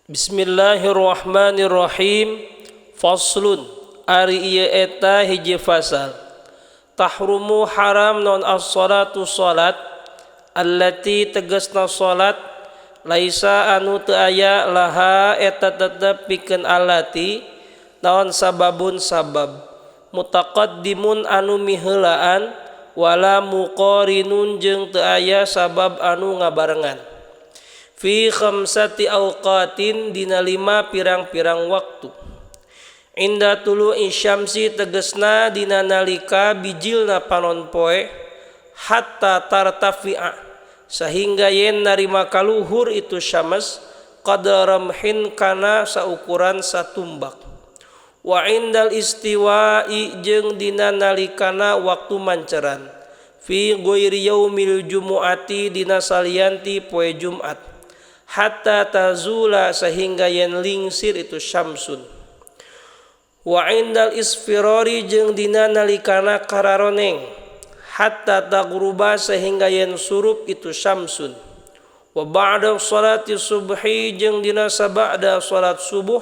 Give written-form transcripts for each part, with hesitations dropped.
Bismillahirrahmanirrahim. Faslun ari ieu eta hiji fasal. Tahrumu haram non as-salatu salat allati tegasna salat laisa anu teu aya laha eta tetep pikeun allati naon sababun sabab mutaqaddimun anu miheulaan wala muqarinun jeung teu aya sabab anu ngabarengan fi khamsati awqatin dina 5 pirang-pirang waktu inda tulu'i syamsi tegesna dina nalika bijilna panon poe hatta tartafi'a sehingga yen narima kaluhur itu syams qadaramhin kana saukuran satumbak wa indal istiwa'i jeung dina nalikana waktu manceran fi ghairi yaumil jumu'ati dina salianti poe Jumat hatta tazula sehingga yen lingsir itu syamsun wa indal isfirari jeung dina nalikana kararoneng hatta taghruba sehingga yen surup itu syamsun wa ba'da sholati subhi jeung dina sabada salat subuh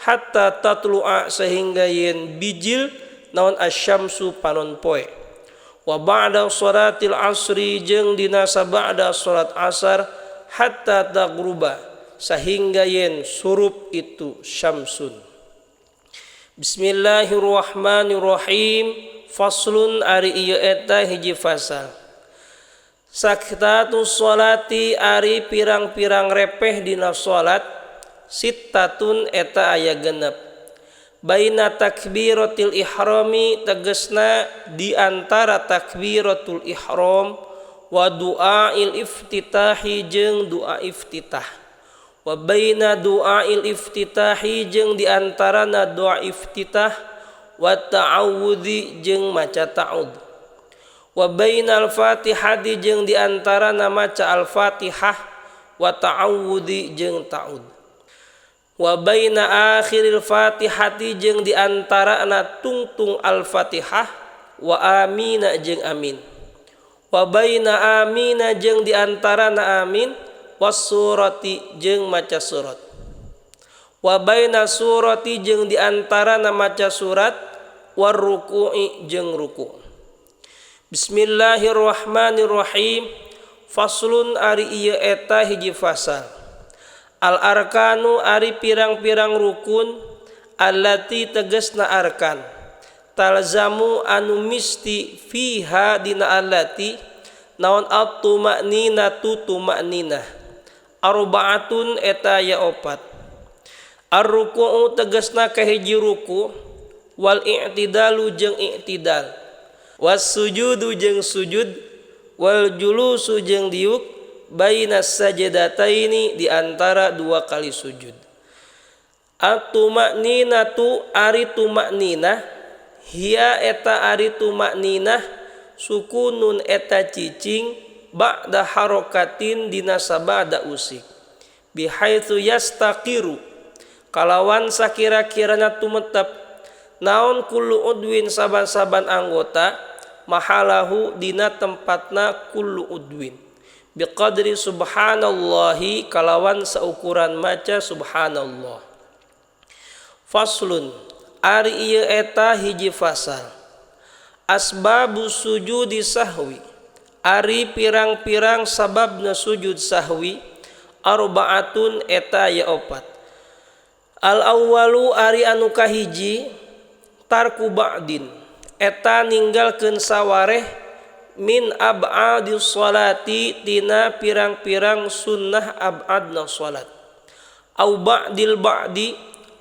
hatta tatlu'a sehingga yen bijil naon asyamsu panon poe wa ba'da sholatil asri jeung dina sabada salat asar hatta taghruba sehingga yen surup itu syamsun. Bismillahirrahmanirrahim. Faslun ari ieu eta hiji fasal. Saktatus sholati ari pirang-pirang repeh dina salat sittatun eta aya genep baina takbiratil ihrami tegasna di antara takbiratul ihram wa du'ail iftitahi jeung doa iftitah wa baina du'ail iftitahi jeung di antarana doa iftitah wa ta'awudzi jeung maca ta'awud wa bainal fatihati jeung di antarana maca al-fatihah wa ta'awudzi jeung ta'awud wa baina akhiril fatihati jeung di antarana tungtung al-fatihah wa amina jeung amin wa baina amina jeung di antarana amin was surati jeung maca surat wa baina surati jeung di antarana maca surat war ruku'i jeung ruku'. Bismillahirrahmanirrahim. Faslun ari ieu eta hiji fasal. Al arkanu ari pirang-pirang rukun allati tegasna arkan talzamu anu misti fiha dina allati naon at-tuma'ninatu tuma'ninah arba'atun eta ya opat ar-ruku'u tegasna kahiji ruku wal i'tidalu jeung i'tidal was sujudu jeung sujud wal julusu jeung diuk bainas sajadataini di antara dua kali sujud. At-tuma'ninatu ari tuma'ninah hiya eta ari tuma'ninah sukunun eta cicing ba'da harokatin dina sabada usik bihaitsu yastaqiru kalawan sakira-kirana tumetep naon kullu udwin saban-saban anggota mahalahu dina tempatna kullu udwin biqadri subhanallahi kalawan saukuran maca subhanallah. Faslun ari ieu eta hiji fasal. Asbabus sujudi sahwi ari pirang-pirang sababna sujud sahwi arba'atun eta ya opat. Al awwalu ari anu kahiji tarku ba'din eta ninggalkeun sawareh min ab'adis sholati tina pirang-pirang sunnah ab'adna sholat au ba'dil ba'di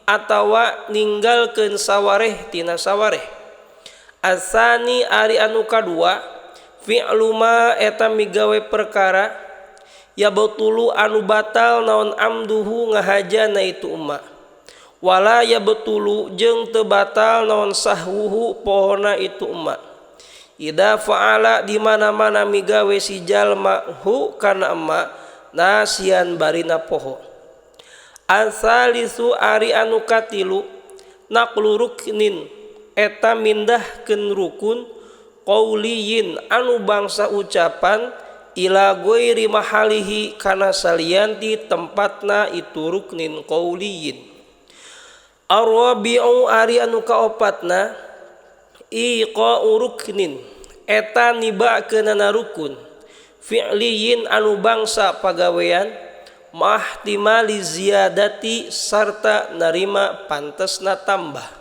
atawa ninggalkeun sawareh tina sawareh. Asani ari anu kadua fi'lu ma eta migawe perkara ya betulu anu batal naon amduhu ngahajana itu umma wala ya betulu jeung teu batal naon sahwuhu pohona itu umma ida fa'ala di mana-mana migawe si jalma hu kana emma nasian barina poho. Asalisu ari anu katilu naqlu ruknin eta mindahkeun rukun qauliyin anu bangsa ucapan ila ghairi mahalihi kana salianti tempatna itu ruknin qauliyin. Ar-rabi'u ari anu kaopatna iqa'u ruknin eta nibakeunana rukun fi'liyin anu bangsa pagawean mahtimali ziyadati sarta narima pantesna tambah.